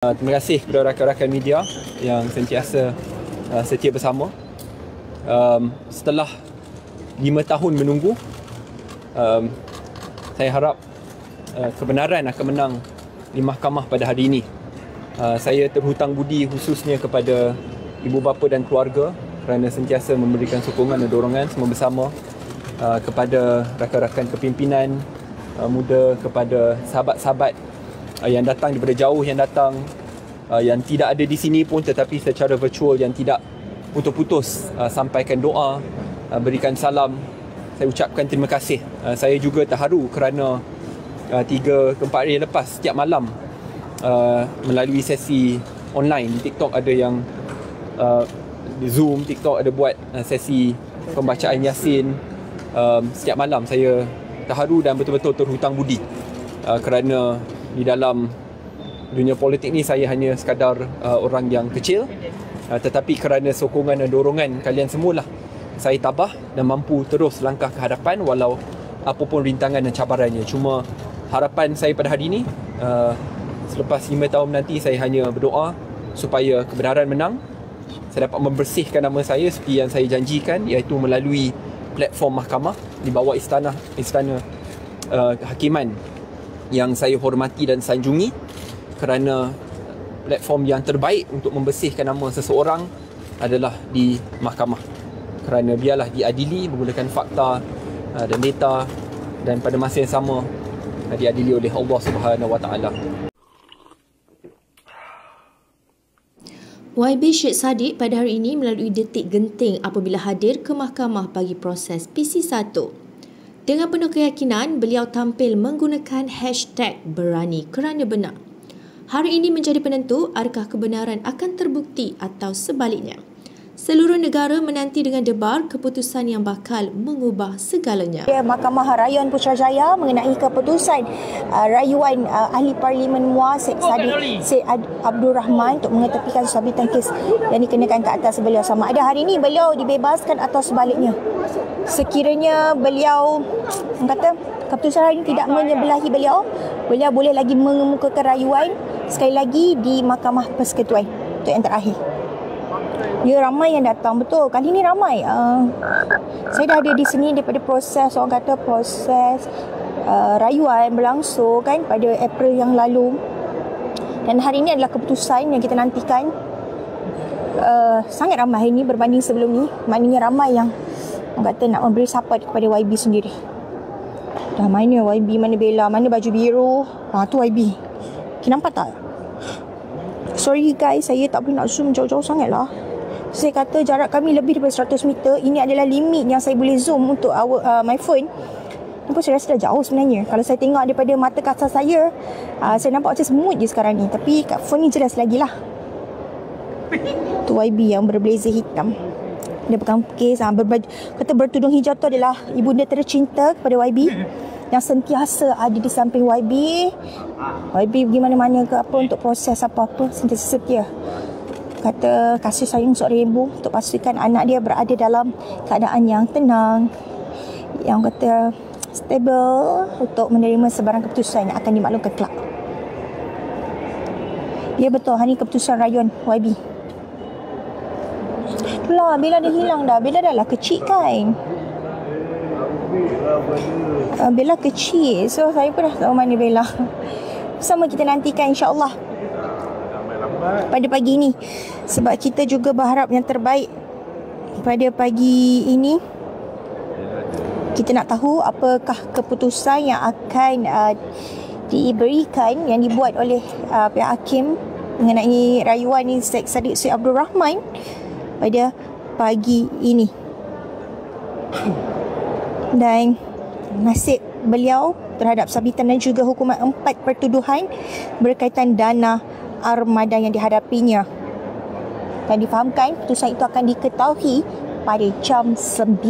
Terima kasih kepada rakan-rakan media yang sentiasa setia bersama. Setelah 5 tahun menunggu, saya harap kebenaran akan menang di mahkamah pada hari ini. Saya terhutang budi khususnya kepada ibu bapa dan keluarga kerana sentiasa memberikan sokongan dan dorongan semua bersama, kepada rakan-rakan kepimpinan muda, kepada sahabat-sahabat yang datang daripada jauh, yang datang yang tidak ada di sini pun tetapi secara virtual, yang tidak putus-putus sampaikan doa, berikan salam. Saya ucapkan terima kasih. Saya juga terharu kerana 3 ke 4 hari lepas setiap malam melalui sesi online di TikTok ada yang di Zoom, TikTok ada buat sesi pembacaan Yasin. Setiap malam saya terharu dan betul-betul terhutang budi kerana di dalam dunia politik ni saya hanya sekadar orang yang kecil, tetapi kerana sokongan dan dorongan kalian semualah saya tabah dan mampu terus langkah ke hadapan walau apapun rintangan dan cabarannya. Cuma harapan saya pada hari ini, selepas 5 tahun nanti, saya hanya berdoa supaya kebenaran menang. Saya dapat membersihkan nama saya seperti yang saya janjikan, iaitu melalui platform mahkamah di bawah istana hakiman yang saya hormati dan sanjungi, kerana platform yang terbaik untuk membersihkan nama seseorang adalah di mahkamah. Kerana biarlah diadili menggunakan fakta dan data, dan pada masa yang sama diadili oleh Allah Subhanahu Wa Taala. YB Syed Saddiq pada hari ini melalui detik genting apabila hadir ke mahkamah bagi proses PC1. Dengan penuh keyakinan, beliau tampil menggunakan hashtag berani kerana benar. Hari ini menjadi penentu adakah kebenaran akan terbukti atau sebaliknya. Seluruh negara menanti dengan debar keputusan yang bakal mengubah segalanya. Mahkamah Rayuan Putrajaya mengenai keputusan rayuan Ahli Parlimen MUA Syed Abdul Rahman untuk mengetepikan sabitan kes yang dikenakan ke atas beliau. Sama ada hari ini beliau dibebaskan atau sebaliknya. Sekiranya beliau kata keputusan hari ini tidak menyebelahi beliau, beliau boleh lagi mengemukakan rayuan sekali lagi di Mahkamah Persekutuan. Itu yang terakhir. Ya, ramai yang datang, betul. Kali ni ramai. Saya dah ada di sini daripada proses, orang kata proses rayuan berlangsung kan pada April yang lalu. Dan hari ini adalah keputusan yang kita nantikan. Sangat ramai hari ini berbanding sebelum ni. Maknanya ramai yang orang kata nak memberi support kepada YB sendiri. Dah mana YB, mana Bella, mana baju biru. Tu YB. Okay, nampak tak? Sorry guys, saya tak boleh nak zoom jauh-jauh sangat lah. Saya kata jarak kami lebih daripada 100 meter. Ini adalah limit yang saya boleh zoom untuk my phone. Ini pun saya rasa dah jauh sebenarnya. Kalau saya tengok daripada mata kasar saya nampak macam smooth je sekarang ni. Tapi kat phone ni jelas lagi lah. Tu YB yang berblazer hitam. Dia pegang kes, kata bertudung hijau tu adalah ibunda tercinta kepada YB, yang sentiasa ada di samping YB. YB pergi mana-mana ke apa untuk proses apa-apa, sentiasa setia. Kata kasih sayang seorang ibu untuk pastikan anak dia berada dalam keadaan yang tenang, yang kata stable untuk menerima sebarang keputusan yang akan dimaklumkan kelak. Ya betul, hari ini keputusan rayuan YB. Itulah, Bella dah hilang dah. Bella dah lah kecil kan. Bella kecil, so saya pun dah tahu mana Bella. Sama kita nantikan insya-Allah pada pagi ini, sebab kita juga berharap yang terbaik pada pagi ini. Kita nak tahu apakah keputusan yang akan diberikan, yang dibuat oleh pihak hakim mengenai rayuan ini Syed Abdul Rahman pada pagi ini. Dan nasib beliau terhadap sabitan dan juga hukuman 4 pertuduhan berkaitan dana armada yang dihadapinya. Dan difahamkan keputusan itu akan diketahui pada jam 9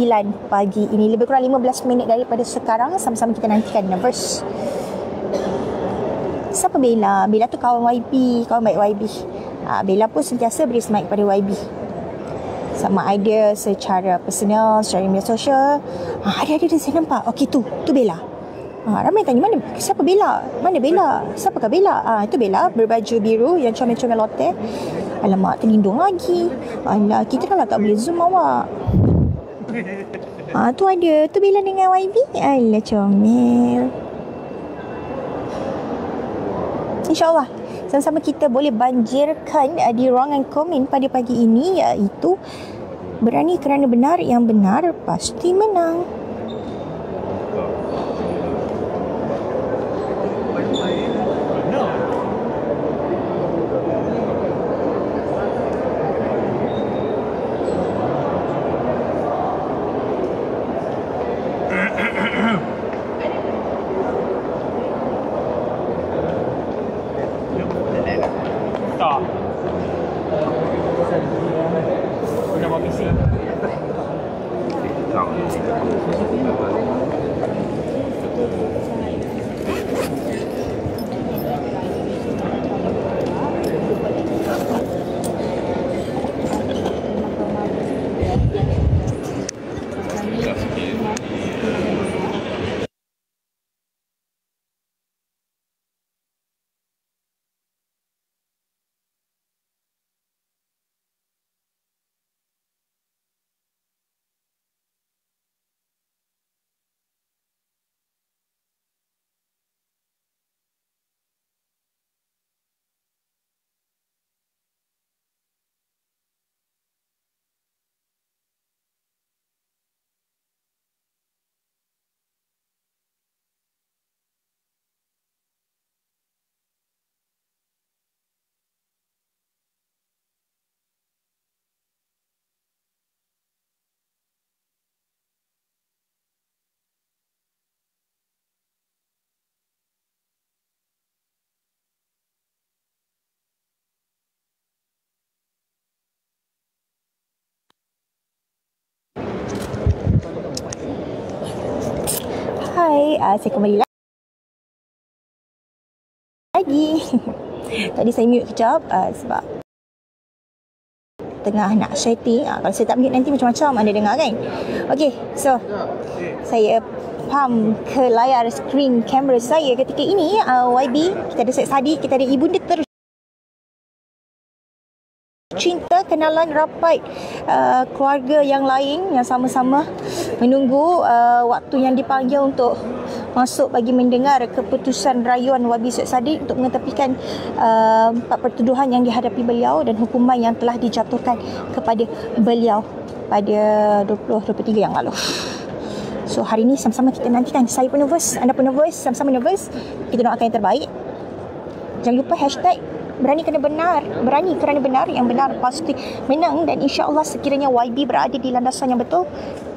pagi ini. Lebih kurang 15 minit daripada sekarang. Sama-sama kita nantikan numbers. Siapa Bella? Bella tu kawan YB, kawan baik YB. Bella pun sentiasa beri semangat kepada YB. Sama ada secara personal, secara media sosial. Ada saya nampak. Okey, tu Bella. Ramai tanya, mana siapa Bella? Mana Bella? Siapakah Bella? Itu Bella berbaju biru yang comel-comel lote. Alamak, terlindung lagi. Alah, kita kan tak boleh zoom awak. Tu ada. Tu Bella dengan YB. Alah, comel. InsyaAllah sama-sama kita boleh banjirkan di ruangan komen pada pagi ini, iaitu berani kerana benar, yang benar pasti menang. Hai, saya kembali lagi. Tadi saya mute kejap sebab tengah nak setting. Kalau saya tak mute nanti macam-macam anda dengar kan. Okay, so saya pam ke layar skrin kamera saya ketika ini. YB, kita ada Syed Saddiq, kita ada ibunda cinta, kenalan rapat keluarga yang lain yang sama-sama menunggu waktu yang dipanggil untuk masuk bagi mendengar keputusan rayuan YB Syed Saddiq untuk mengetepikan 4 pertuduhan yang dihadapi beliau dan hukuman yang telah dijatuhkan kepada beliau pada 2023 yang lalu. So hari ini sama-sama kita nantikan. Saya pun nervous, anda pun nervous, sama-sama nervous. Kita doakan yang terbaik. Jangan lupa hashtag berani kerana benar, berani kerana benar, yang benar pasti menang, dan insya-Allah sekiranya YB berada di landasan yang betul,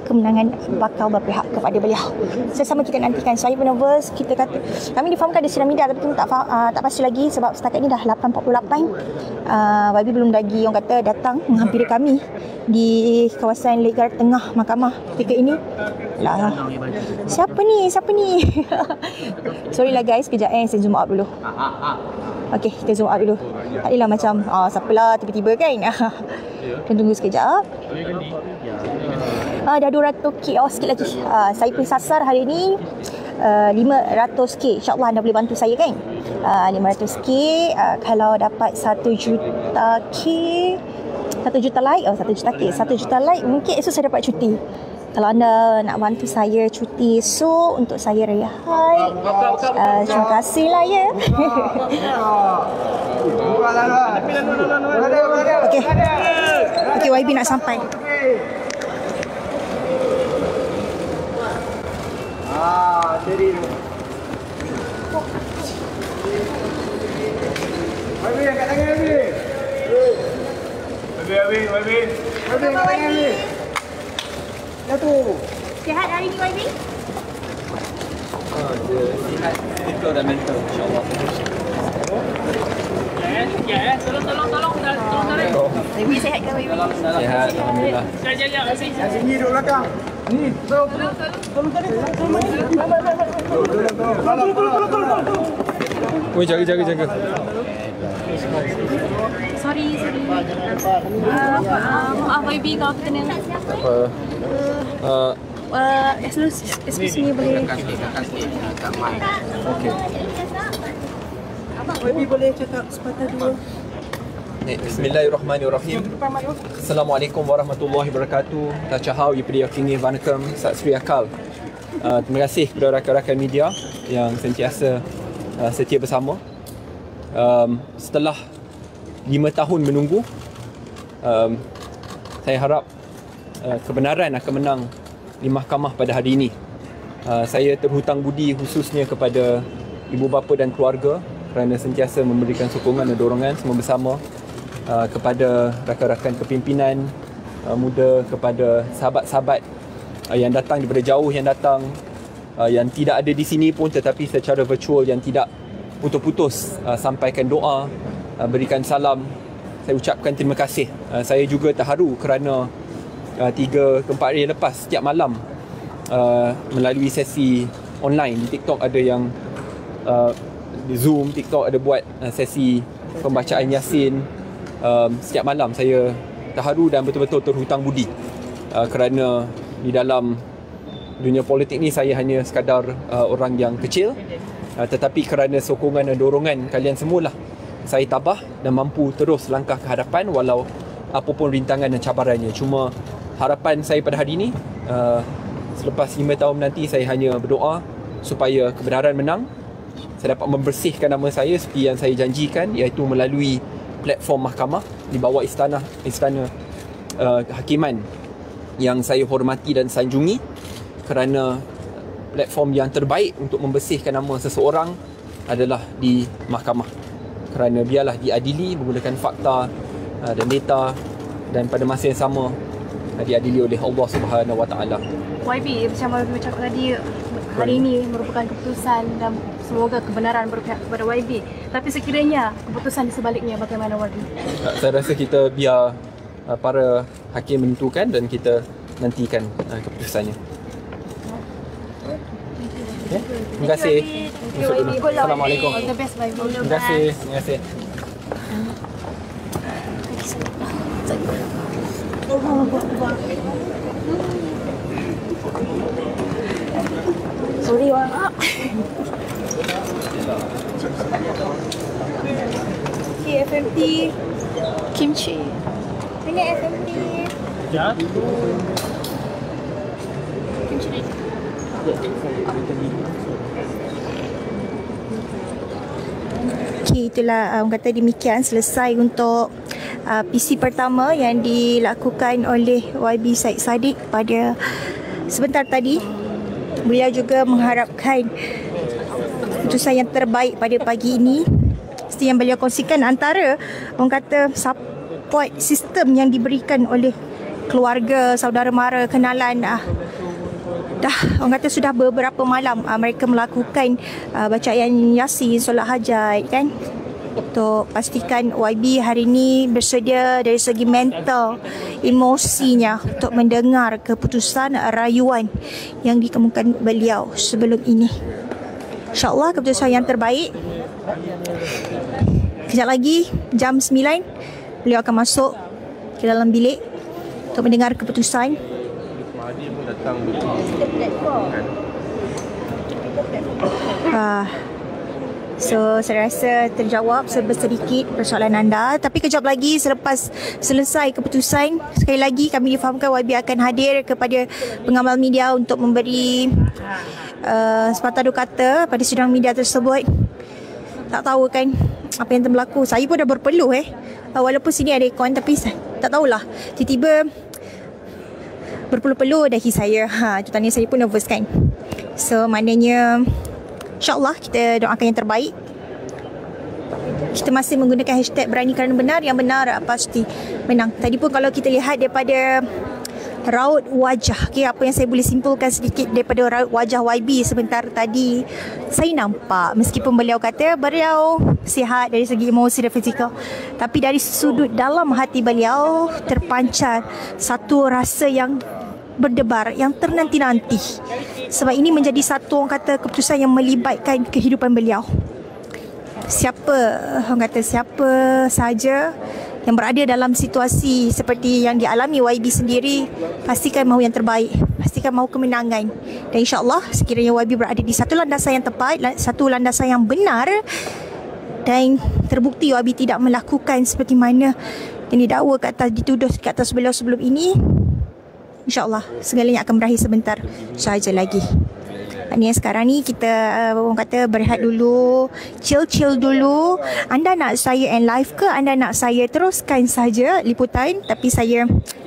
kemenangan bakal berpihak kepada beliau. Sesama kita nantikan. Saya pun nervous. Kita kata kami difahamkan ada sinar media tapi kita tak pasti lagi sebab setakat ni dah 8.48. YB belum lagi orang kata datang menghampiri kami di kawasan Legar Tengah Mahkamah ketika ini. Lah, siapa ni? Sorry lah guys, kejap saya zoom out dulu. Okey, kita zoom out dulu. Tadilah macam siapalah tiba-tiba kan. Kita tunggu sekejap. Dah 200k. Sikit lagi. Saya pun sasar hari ni 500k. InsyaAllah anda boleh bantu saya kan. 500k. Kalau dapat 1 juta k, 1 juta like, 1 juta k, 1 juta like, mungkin esok saya dapat cuti. Kalau anda nak bantu saya cuti esok untuk saya rehat, terima kasih lah ya. Okay, YB nak sampai. Jadi YB angkat tangan YB. YB angkat tangan YB. Dah tu. Sihat hari ni YB? Sihat physical dan mental, insyaAllah. Tolong tarik. YB sihat ke YB? Sihat, alhamdulillah. Kat sini duduk belakang. Ni, tolong tarik. Oi, jaga. Sorry. Maaf YB kalau kena. Excuse me, boleh. Okey. YB boleh cakap sepatah dua. Bismillahirrahmanirrahim. Assalamualaikum warahmatullahi wabarakatuh. Tachahau Yipri Yakingi Vanakam Sat Sri Akal. Terima kasih kepada rakan-rakan media yang sentiasa setia bersama. Setelah 5 tahun menunggu, saya harap kebenaran akan menang di mahkamah pada hari ini. Saya terhutang budi khususnya kepada ibu bapa dan keluarga kerana sentiasa memberikan sokongan dan dorongan semua bersama, kepada rakan-rakan kepimpinan muda, kepada sahabat-sahabat yang datang daripada jauh, yang datang yang tidak ada di sini pun tetapi secara virtual, yang tidak putus-putus sampaikan doa, berikan salam. Saya ucapkan terima kasih. Saya juga terharu kerana 3 ke 4 hari lepas setiap malam melalui sesi online di TikTok ada yang di Zoom, TikTok ada buat sesi pembacaan Yasin. Setiap malam saya terharu dan betul-betul terhutang budi kerana di dalam dunia politik ni saya hanya sekadar orang yang kecil, tetapi kerana sokongan dan dorongan kalian semualah saya tabah dan mampu terus langkah ke hadapan walau apapun rintangan dan cabarannya. Cuma harapan saya pada hari ini, selepas 5 tahun nanti, saya hanya berdoa supaya kebenaran menang. Saya dapat membersihkan nama saya seperti yang saya janjikan, iaitu melalui platform mahkamah di bawah istana hakiman yang saya hormati dan sanjungi, kerana platform yang terbaik untuk membersihkan nama seseorang adalah di mahkamah, kerana biarlah diadili menggunakan fakta dan data, dan pada masa yang sama diadili oleh Allah Subhanahu Wa Taala. YB, macam YB cakap tadi, hari ini merupakan keputusan dan semoga kebenaran berpihak kepada YB. Tapi sekiranya keputusan di sebaliknya, bagaimana YB? Saya rasa kita biar para hakim menentukan dan kita nantikan keputusannya. Okay. Terima kasih. Assalamualaikum. All the best, YB. Terima kasih. Terima kasih. Sorry, Wak. Okay, FMT. Kimchi. Ini FMT. Ya. Okay, itulah orang kata demikian selesai untuk PC pertama yang dilakukan oleh YB Syed Saddiq pada sebentar tadi. Beliau juga mengharapkan keputusan yang terbaik pada pagi ini. Seperti yang beliau kongsikan, antara orang kata support sistem yang diberikan oleh keluarga, saudara mara, kenalan, dah orang kata sudah beberapa malam mereka melakukan bacaan Yasin, solat hajat kan, untuk pastikan YB hari ini bersedia dari segi mental, emosinya untuk mendengar keputusan rayuan yang dikemukakan beliau sebelum ini. InsyaAllah keputusan yang terbaik. Kejap lagi jam 9 beliau akan masuk ke dalam bilik untuk mendengar keputusan. So saya rasa terjawab sedikit persoalan anda. Tapi kejap lagi selepas selesai keputusan, sekali lagi kami difahamkan YB akan hadir kepada pengamal media untuk memberi sepatah dua kata pada sidang media tersebut. Tak tahu kan apa yang berlaku. Saya pun dah berpeluh walaupun sini ada aircon, tapi tak tahulah, tiba-tiba berpeluh-peluh dahi saya. Itu tanya saya pun nervous kan. So maknanya InsyaAllah kita doakan yang terbaik. Kita masih menggunakan hashtag berani kerana benar. Yang benar pasti menang. Tadi pun kalau kita lihat daripada raut wajah, apa yang saya boleh simpulkan sedikit daripada raut wajah YB sebentar tadi, saya nampak meskipun beliau kata beliau sihat dari segi emosi dan fizikal, tapi dari sudut dalam hati beliau terpancar satu rasa yang berdebar, yang ternanti-nanti. Sebab ini menjadi satu orang kata keputusan yang melibatkan kehidupan beliau. Siapa saja yang berada dalam situasi seperti yang dialami YB sendiri, pastikan mahu yang terbaik, pastikan mahu kemenangan. Dan insyaAllah sekiranya YB berada di satu landasan yang tepat, satu landasan yang benar, dan terbukti YB tidak melakukan seperti mana yang didakwa dituduh ke atas beliau sebelum ini, insyaAllah segalanya akan berakhir sebentar sahaja lagi. Ini sekarang ni kita orang kata berehat dulu, chill dulu. Anda nak saya end live ke anda nak saya teruskan saja liputan, tapi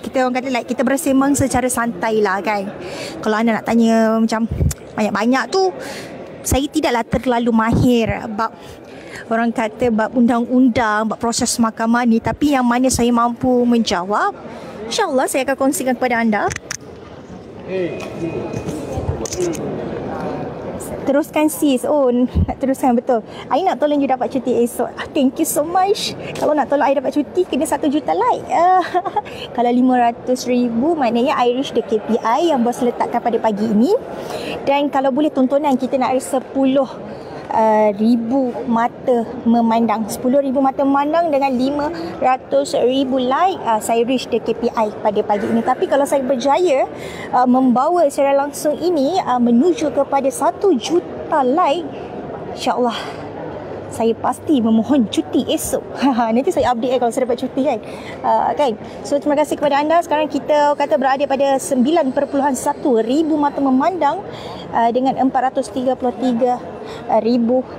kita orang kata like kita bersembang secara santai lah kan. Kalau anda nak tanya macam banyak-banyak tu, saya tidaklah terlalu mahir bab orang kata bab undang-undang, bab proses mahkamah ni, tapi yang mana saya mampu menjawab, insyaAllah saya akan kongsikan kepada anda. Teruskan sis. Oh, nak teruskan betul. I nak tolong you dapat cuti esok. Thank you so much. Kalau nak tolong I dapat cuti, kena 1 juta like. Kalau 500,000 maknanya I reach the KPI yang bos letakkan pada pagi ini. Dan kalau boleh tontonan kita nak ada 10,000 mata memandang. 10,000 mata memandang dengan 500,000 like, saya reach the KPI pada pagi ini. Tapi kalau saya berjaya membawa secara langsung ini menuju kepada 1 juta like, insyaAllah saya pasti memohon cuti esok. Nanti saya update kalau saya dapat cuti kan. Kan? So terima kasih kepada anda. Sekarang kita kata berada pada 9.1 ribu mata memandang dengan 433,000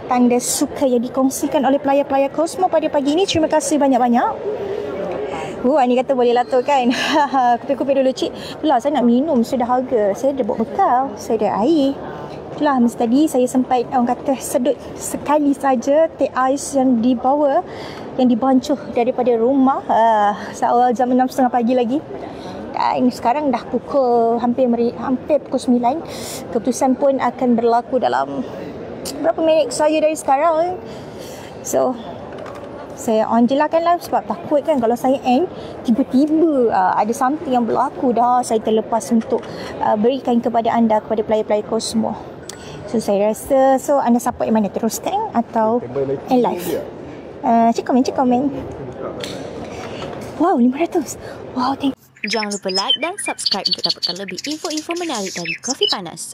tanda suka yang dikongsikan oleh player-player Cosmo pada pagi ini. Terima kasih banyak-banyak. Ni kata boleh lah tu kan. Kopi-kopi dulu cik. Itulah saya nak minum, sudah harga. Saya dah bawa bekal, saya ada air. Itulah mesti tadi saya sempat orang kata sedut sekali saja teh ais yang dibawa, yang dibancuh daripada rumah seawal jam 6.30 pagi lagi. Dan sekarang dah pukul hampir pukul 9. Keputusan pun akan berlaku dalam berapa minit saja dari sekarang. So saya on je lah kan live sebab takut kan kalau saya end tiba-tiba ada something yang berlaku dah saya terlepas untuk berikan kepada anda, kepada player-player Cosmo. So saya rasa, so anda support yang mana, teruskan atau end live? Cik komen. Wow, 500. Wow, thank you. Jangan lupa like dan subscribe untuk dapatkan lebih info-info menarik dari Kopi Panas.